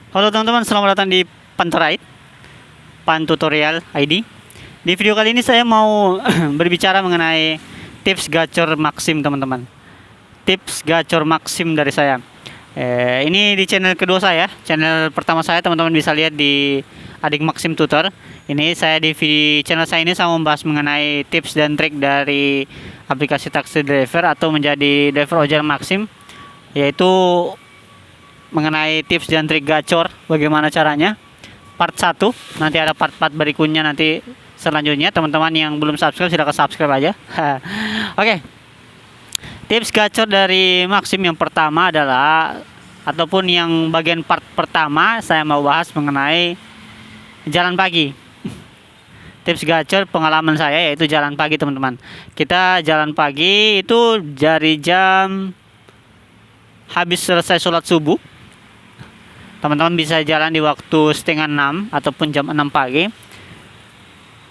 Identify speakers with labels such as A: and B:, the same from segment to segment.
A: Halo teman-teman, selamat datang di Panterite, Pan Tutorial ID. Di video kali ini saya mau berbicara mengenai tips gacor Maxim teman-teman. Tips gacor Maxim dari saya. Ini di channel kedua saya. Channel pertama saya teman-teman bisa lihat di Adik Maxim Tutor. Ini saya di channel saya ini saya membahas mengenai tips dan trik dari aplikasi taksi driver atau menjadi driver ojek Maxim, yaitu mengenai tips dan trik gacor, bagaimana caranya. Part 1, nanti ada part-part berikutnya nanti selanjutnya. Teman-teman yang belum subscribe silahkan subscribe aja. Oke. Tips gacor dari Maxim yang pertama adalah, ataupun yang bagian part pertama saya mau bahas mengenai jalan pagi. Tips gacor pengalaman saya yaitu jalan pagi teman-teman. Kita jalan pagi itu dari jam habis selesai sholat subuh. Teman-teman bisa jalan di waktu 5:30 ataupun jam 6 pagi.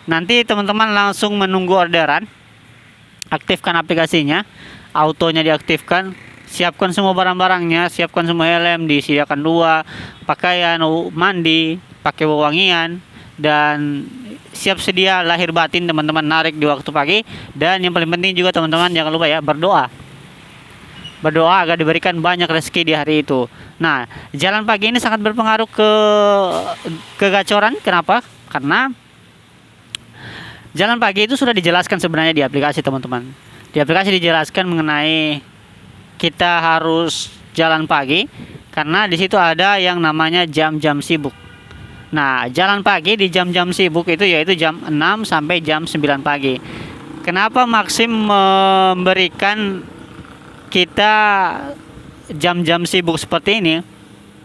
A: Nanti teman-teman langsung menunggu orderan. Aktifkan aplikasinya, autonya diaktifkan, siapkan semua barang-barangnya, siapkan semua helm, disediakan 2, pakaian, mandi, pakai wewangian, dan siap sedia lahir batin teman-teman narik di waktu pagi. Dan yang paling penting juga teman-teman jangan lupa ya, berdoa agar diberikan banyak rezeki di hari itu. Nah, jalan pagi ini sangat berpengaruh ke kegacoran. Kenapa? Karena jalan pagi itu sudah dijelaskan sebenarnya di aplikasi teman-teman. Di aplikasi dijelaskan mengenai kita harus jalan pagi karena di situ ada yang namanya jam-jam sibuk. Nah, jalan pagi di jam-jam sibuk itu yaitu jam 6 sampai jam 9 pagi. Kenapa Maxim memberikan kita jam-jam sibuk seperti ini?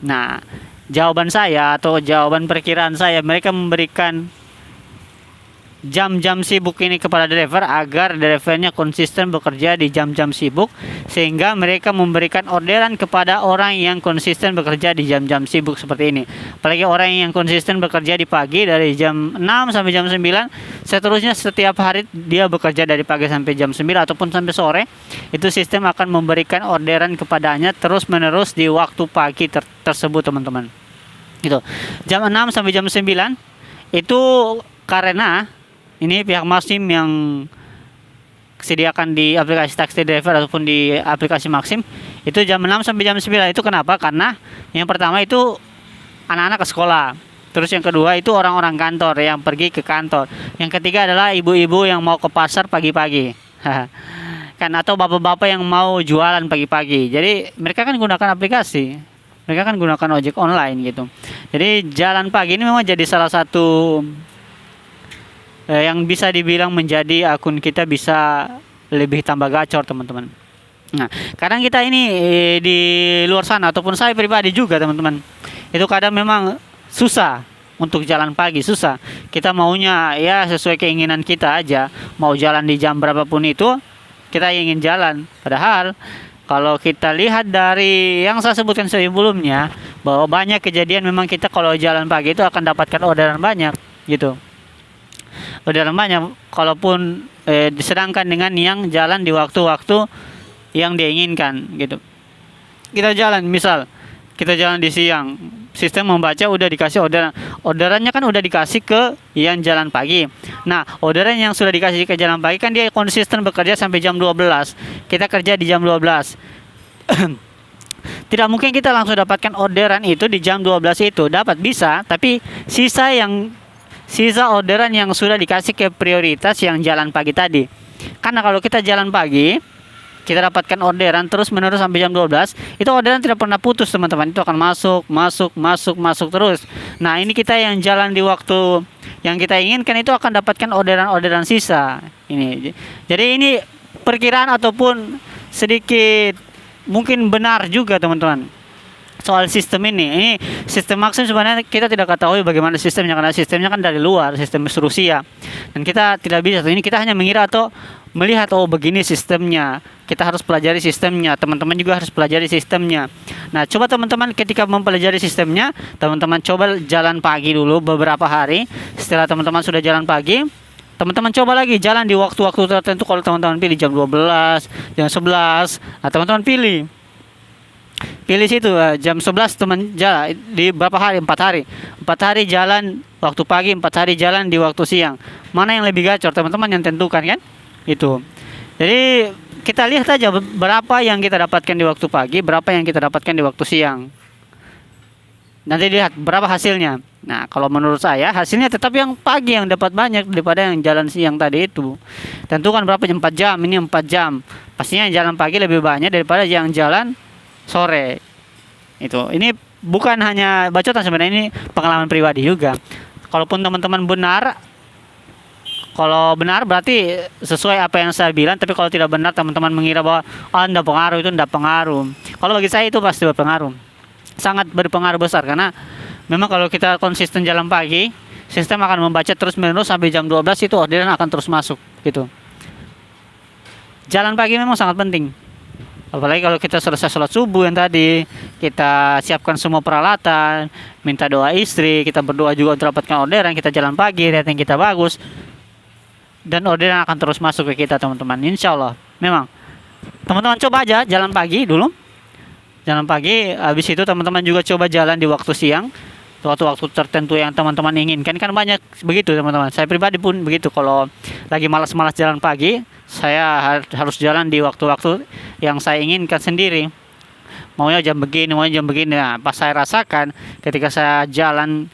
A: Nah, jawaban saya atau jawaban perkiraan saya, mereka memberikan jam-jam sibuk ini kepada driver agar drivernya konsisten bekerja di jam-jam sibuk, sehingga mereka memberikan orderan kepada orang yang konsisten bekerja di jam-jam sibuk seperti ini. Apalagi orang yang konsisten bekerja di pagi dari jam 6 sampai jam 9, seterusnya setiap hari dia bekerja dari pagi sampai jam 9 ataupun sampai sore, itu sistem akan memberikan orderan kepadanya terus menerus di waktu pagi tersebut teman-teman. Gitu. Jam 6 sampai jam 9 itu karena ini pihak Maxim yang sediakan di aplikasi taksi driver ataupun di aplikasi Maxim itu jam 6 sampai jam 9. Itu kenapa? Karena yang pertama itu anak-anak ke sekolah. Terus yang kedua itu orang-orang kantor yang pergi ke kantor. Yang ketiga adalah ibu-ibu yang mau ke pasar pagi-pagi. Kan, atau bapak-bapak yang mau jualan pagi-pagi. Jadi mereka kan gunakan aplikasi. Mereka kan gunakan ojek online gitu. Jadi jalan pagi ini memang jadi salah satu yang bisa dibilang menjadi akun kita bisa lebih tambah gacor teman-teman. Nah, kadang kita ini di luar sana ataupun saya pribadi juga teman-teman, itu kadang memang susah untuk jalan pagi, susah. Kita maunya ya sesuai keinginan kita aja, mau jalan di jam berapapun itu kita ingin jalan. Padahal kalau kita lihat dari yang saya sebutkan sebelumnya, bahwa banyak kejadian memang kita kalau jalan pagi itu akan dapatkan orderan banyak gitu. Orderan banyak, kalaupun disedangkan dengan yang jalan di waktu-waktu yang diinginkan gitu. Kita jalan, misal kita jalan di siang, sistem membaca udah dikasih orderannya kan udah dikasih ke yang jalan pagi. Nah, orderan yang sudah dikasih ke jalan pagi kan dia konsisten bekerja sampai jam 12. Kita kerja di jam 12. Tidak mungkin kita langsung dapatkan orderan itu di jam 12 itu. Dapat bisa, tapi sisa orderan yang sudah dikasih ke prioritas yang jalan pagi tadi. Karena kalau kita jalan pagi, kita dapatkan orderan terus menerus sampai jam 12, itu orderan tidak pernah putus teman-teman. Itu akan masuk terus. Nah, ini kita yang jalan di waktu yang kita inginkan itu akan dapatkan orderan sisa. Jadi ini perkiraan ataupun sedikit mungkin benar juga teman-teman. Soal sistem ini sistem Maxim sebenarnya kita tidak ketahui bagaimana sistemnya, karena sistemnya kan dari luar, sistem Rusia, dan kita tidak bisa. Ini kita hanya mengira atau melihat, oh begini sistemnya, kita harus pelajari sistemnya, teman-teman juga harus pelajari sistemnya. Nah, coba teman-teman ketika mempelajari sistemnya, teman-teman coba jalan pagi dulu beberapa hari. Setelah teman-teman sudah jalan pagi, teman-teman coba lagi jalan di waktu-waktu tertentu. Kalau teman-teman pilih jam 12, jam 11, nah teman-teman pilih pilih situ jam 11 teman jalan di berapa hari? 4 hari. 4 hari jalan waktu pagi, 4 hari jalan di waktu siang. Mana yang lebih gacor teman-teman yang tentukan kan? Itu. Jadi kita lihat aja berapa yang kita dapatkan di waktu pagi, berapa yang kita dapatkan di waktu siang. Nanti lihat berapa hasilnya. Nah, kalau menurut saya hasilnya tetap yang pagi yang dapat banyak daripada yang jalan siang tadi itu. Tentukan berapa jam, 4 jam, ini 4 jam. Pastinya yang jalan pagi lebih banyak daripada yang jalan sore. Itu. Ini bukan hanya bacotan sebenarnya, ini pengalaman pribadi juga. Kalaupun teman-teman benar, kalau benar berarti sesuai apa yang saya bilang, tapi kalau tidak benar teman-teman mengira bahwa enggak pengaruh, itu enggak pengaruh. Kalau bagi saya itu pasti berpengaruh. Sangat berpengaruh besar karena memang kalau kita konsisten jalan pagi, sistem akan membaca terus-menerus sampai jam 12 itu orderan akan terus masuk gitu. Jalan pagi memang sangat penting. Apalagi kalau kita selesai sholat subuh yang tadi, kita siapkan semua peralatan, minta doa istri, kita berdoa juga untuk dapatkan orderan, kita jalan pagi, rating kita bagus, dan orderan akan terus masuk ke kita teman-teman. Insya Allah. Memang teman-teman coba aja jalan pagi dulu. Jalan pagi, habis itu teman-teman juga coba jalan di waktu siang, waktu-waktu tertentu yang teman-teman inginkan. Kan banyak begitu teman-teman. Saya pribadi pun begitu, kalau lagi malas-malas jalan pagi, saya harus jalan di waktu-waktu yang saya inginkan sendiri. Maunya jam begini, maunya jam begini. Nah, pas saya rasakan ketika saya jalan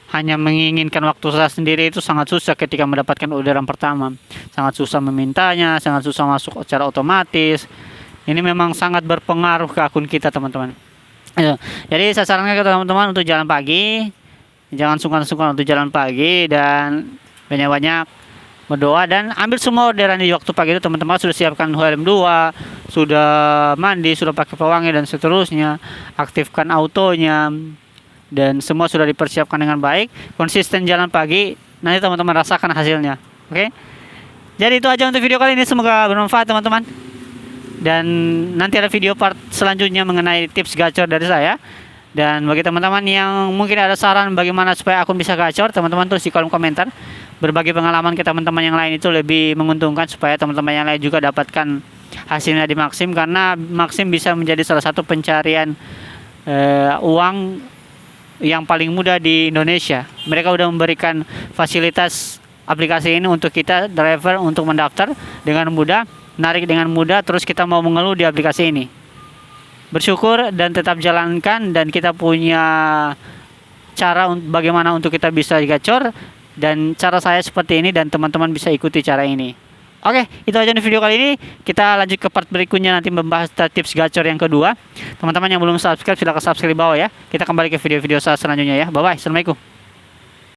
A: hanya menginginkan waktu saya sendiri, itu sangat susah ketika mendapatkan orderan pertama. Sangat susah memintanya, sangat susah masuk secara otomatis. Ini memang sangat berpengaruh ke akun kita teman-teman. Jadi saya sarankan ke teman-teman untuk jalan pagi, jangan sungkan-sungkan untuk jalan pagi, dan banyak-banyak berdoa dan ambil semua orderan di waktu pagi itu. Teman-teman sudah siapkan helm 2, sudah mandi, sudah pakai pewangi dan seterusnya, aktifkan autonya, dan semua sudah dipersiapkan dengan baik. Konsisten jalan pagi, nanti teman-teman rasakan hasilnya. Oke? Jadi itu aja untuk video kali ini, semoga bermanfaat teman-teman. Dan nanti ada video part selanjutnya mengenai tips gacor dari saya. Dan bagi teman-teman yang mungkin ada saran bagaimana supaya akun bisa gacor, teman-teman tulis di kolom komentar. Berbagi pengalaman ke teman-teman yang lain itu lebih menguntungkan, supaya teman-teman yang lain juga dapatkan hasilnya di Maxim. Karena Maxim bisa menjadi salah satu pencarian uang yang paling mudah di Indonesia. Mereka sudah memberikan fasilitas aplikasi ini untuk kita driver untuk mendaftar dengan mudah, narik dengan mudah, terus kita mau mengeluh di aplikasi ini. Bersyukur dan tetap jalankan, dan kita punya cara bagaimana untuk kita bisa gacor, dan cara saya seperti ini, dan teman-teman bisa ikuti cara ini. Oke, itu aja di video kali ini. Kita lanjut ke part berikutnya, nanti membahas tips gacor yang kedua. Teman-teman yang belum subscribe silahkan subscribe di bawah ya. Kita kembali ke video-video saya selanjutnya ya. Bye bye. Assalamualaikum.